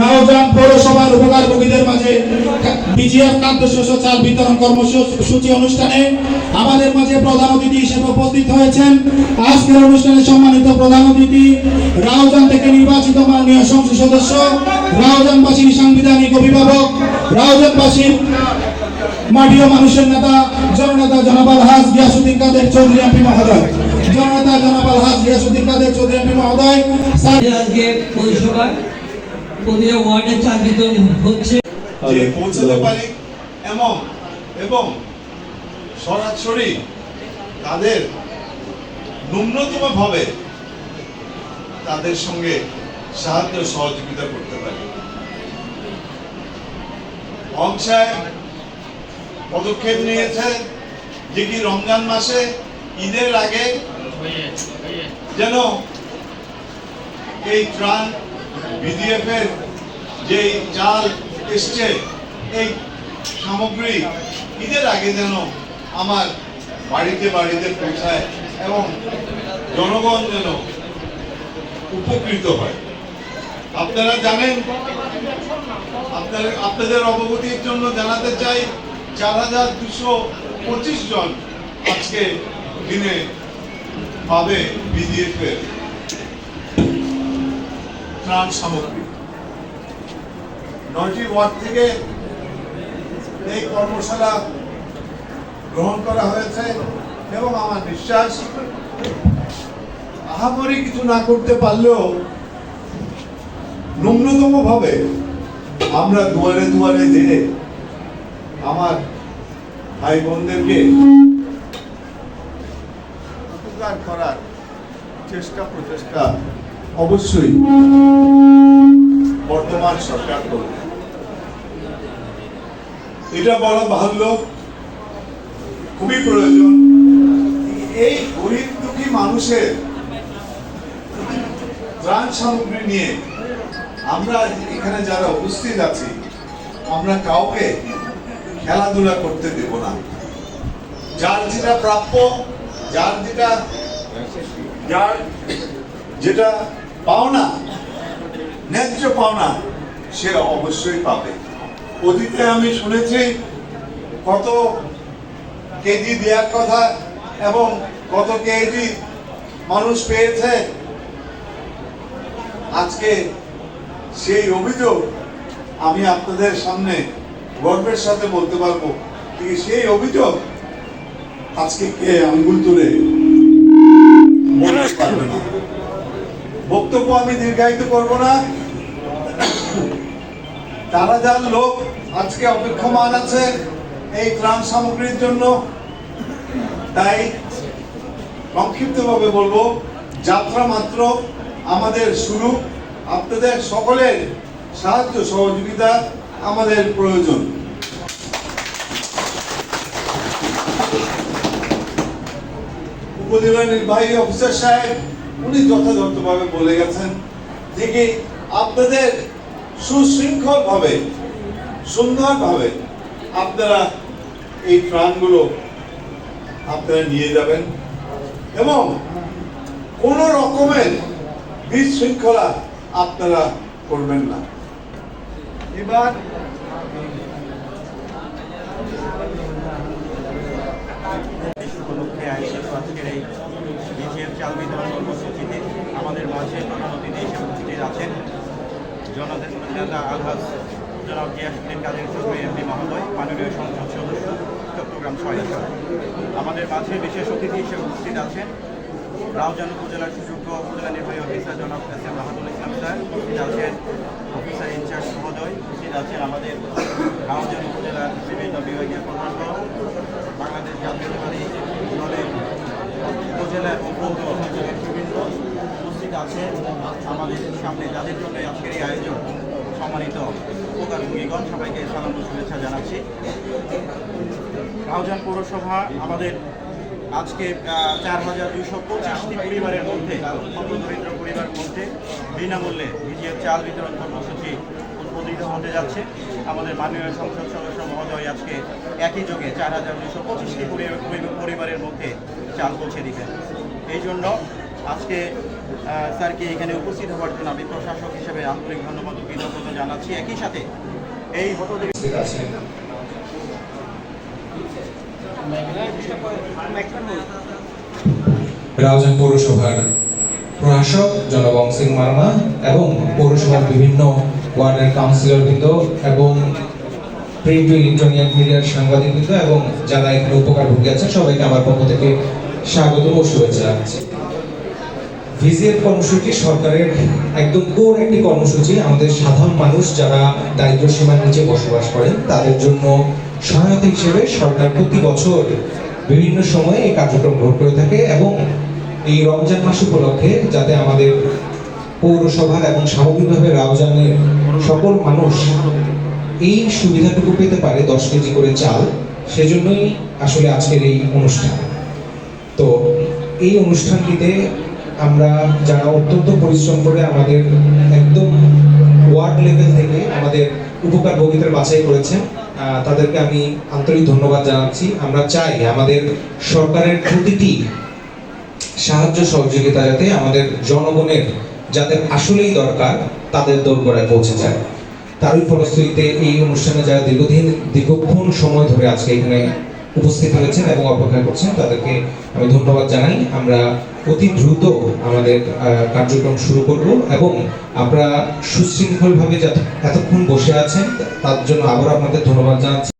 রাউজান পৌরসভার উপকারভোগীদের মাঝে বিজিএফ খাদ্যশস্য চাল বিতরণ কর্মসূচি অনুষ্ঠানে আমাদের মাঝে প্রধান অতিথি হিসেবে উপস্থিত হয়েছেন। আজকের অনুষ্ঠানে সম্মানিত প্রধান অতিথি রাউজান থেকে নির্বাচিত মাননীয় সংসদ সদস্য, রাউজানবাসীর সাংবিধানিক অভিভাবক, রাউজানবাসীর মাটি ও মানুষের নেতা জননেতা জনাব আলহাজ গিয়াসউদ্দিন কাদের চৌধুরী এমপি মহোদয়, জননেতা জনাব আলহাজ গিয়াসউদ্দিন কাদের চৌধুরী এমপি মহোদয়। আজকে পৌরসভায় প্রতিটা ওয়ার্ডে চাল বিতরণ হচ্ছে যে পৌঁছাতে পারি এবং সরাসরি তাদের ন্যূনতম ভাবে তাদের সঙ্গে সাহায্য সহযোগিতা করতে পারি। অংশায় পদক্ষেপ নিয়েছে যে কি রমজান মাসে ঈদের আগে যেন এই ত্রাণ বিডিএফ এর যে চাল এসছে এই সামগ্রী ঈদের আগে যেন আমার বাড়িতে বাড়িতে পৌঁছায় এবং জনগণ যেন উপকৃত হয়। আপনারা জানেন, আপনাদের অবগতির জন্য জানাতে চাই 4225 জন আজকে দিনে পাবে বিডিএফ এর ত্রাণ সামগ্রী। 9টি ওয়ার্ড থেকে এই কর্মশালা গ্রহণ করা হয়েছে এবং আমার বিশ্বাস আহামরি কিছু না করতে পারলেও ন্যূনতম ভাবে আমরা দুয়ারে দুয়ারে যেয়ে আমার ভাই বোনদেরকে উপকার করার প্রচেষ্টা অবশ্যই বর্তমান সরকার করবে। এটা বলা বাহুল্য, খুবই প্রয়োজন। এই গরিব দুঃখী মানুষের ত্রাণ সামগ্রী নিয়ে আমরা এখানে যারা উপস্থিত আছি আমরা কাউকে খেলাধুলা করতে দেব না। যার যেটা প্রাপ্য, যার যেটা পাওনা, ন্যায্য পাওনা, সে অবশ্যই পাবে। অতীতে আমি শুনেছি কত কেজি দেওয়ার কথা এবং কত কেজি মানুষ পেয়েছে। আজকে সেই অভিযোগ আমি আপনাদের সামনে গর্বের সাথে বলতে পারবো, সেই অভিযোগ আজকে কে আঙ্গুল তুলে বলতে পারবে না। বক্তব্য আমি দীর্ঘায়িত করব না। তারা যার লোক আজকে অপেক্ষমান আছে এই ত্রাণ সামগ্রীর জন্য, তাই সংক্ষিপ্তভাবে বলবো, যাত্রা মাত্র আমাদের শুরু। আপনাদের সকলের সাহায্য সহযোগিতা আমাদের প্রয়োজন। উপজেলা নির্বাহী অফিসার সাহেব উনি যথাযথভাবে বলে গেছেন যে কি আপনাদের সুশৃঙ্খলভাবে সুন্দরভাবে আপনারা এই ত্রাণগুলো আপনারা নিয়ে যাবেন এবং কোন রকমের বিশৃঙ্খলা আপনারা করবেন না। এবার আজকের এই বিজিএফ চাল বিতরণ কর্মসূচিতে আমাদের মাঝে প্রধান অতিথি হিসেবে উপস্থিত আছেন জননেতা আলহাজ জনাব গিয়াসউদ্দিন কাদের চৌধুরী এমপি মহোদয়, মাননীয় সংসদ সদস্য চট্টগ্রাম 6 আসন। আমাদের মাঝে বিশেষ অতিথি হিসেবে উপস্থিত আছেন রাউজান উপজেলার সুযোগ্য উপজেলা নির্বাহী অফিসার জনাব এস এম রাহাতুল ইসলাম স্যার, উপস্থিত আছেন অফিসার ইনচার্জ মহোদয়, উপস্থিত আছেন আমাদের রাউজান উপজেলার বিভিন্ন বিভাগীয় কর্মকর্তা, বাংলাদেশ জাতীয়তাবাদী দলের উপজেলা এবং পৌর বিভিন্ন উপস্থিত আছে আমাদের সামনে, যাদের জন্য আজকের এই আয়োজন। সম্মানিত উপকারভোগীগণ, সবাইকে সালাম ও শুভেচ্ছা জানাচ্ছি। রাউজান পৌরসভা আমাদের আজকে 4225টি পরিবারের মধ্যে, দরিদ্র পরিবারের মধ্যে বিনামূল্যে বিজিএফ চাল বিতরণ কর্মসূচি উদ্বোধিত হতে যাচ্ছে। আমাদের মাননীয় সংসদ সদস্য মহোদয় আজকে একই যোগে 4225টি পরিবারের মধ্যে চাল পৌঁছে দিবেন। এই জন্য আজকে স্যারকে এখানে উপস্থিত হওয়ার জন্য আমি প্রশাসক হিসেবে আন্তরিক ধন্যবাদ ও কৃতজ্ঞতা জানাচ্ছি। একই সাথে এই হতদের উপস্থিত আছেন রাউজান পৌরসভার প্রশাসক জনবং সিং মারমা এবং পৌরসভার বিভিন্ন ওয়ার্ডের কাউন্সিলরবৃন্দ এবং প্রিন্ট ও ইলেকট্রনিক মিডিয়ার সাংবাদিকবৃন্দ এবং যারা এখানে উপকারভোগী আছেন সবাইকে আমার পক্ষ থেকে স্বাগত ও শুভেচ্ছা জানাচ্ছি। ভিজিএফ কর্মসূচি সরকারের একদম কোর একটি কর্মসূচি। আমাদের সাধারণ মানুষ যারা দারিদ্র সীমার নিচে বসবাস করেন তাদের জন্য সহায়তা হিসেবে সরকার প্রতি বছর বিভিন্ন সময়ে এই কার্যক্রম গ্রহণ করে থাকে এবং এই রমজান মাস উপলক্ষে যাতে আমাদের পৌরসভার এবং সামগ্রিকভাবে রাউজানের সকল মানুষ এই সুবিধাটুকু পেতে পারে 10 কেজি করে চাল, সেজন্যই আসলে আজকের এই অনুষ্ঠান। তো এই অনুষ্ঠানটিতে আমরা যারা অত্যন্ত পরিশ্রম করে আমাদের একদম ওয়ার্ড লেভেল থেকে আমাদের উপকারভোগীদের বাছাই করেছেন, তাদেরকে আমি আন্তরিক ধন্যবাদ জানাচ্ছি। আমরা চাই আমাদের সরকারের প্রতিটি সাহায্য সহযোগিতা যাতে আমাদের জনগণের যাদের আসলেই দরকার তাদের দোরগোড়ায় পৌঁছে যায়। তারই ফলশ্রুতিতে এই অনুষ্ঠানে যারা দীর্ঘক্ষণ সময় ধরে আজকে এখানে উপস্থিত হয়েছেন এবং অপেক্ষা করছেন তাদেরকে আমি ধন্যবাদ জানাই। আমরা অতি দ্রুত আমাদের কার্যক্রম শুরু করব এবং আপনারা সুশৃঙ্খলভাবে এতক্ষণ বসে আছেন তার জন্য আবারও আপনাদের ধন্যবাদ জানাচ্ছি।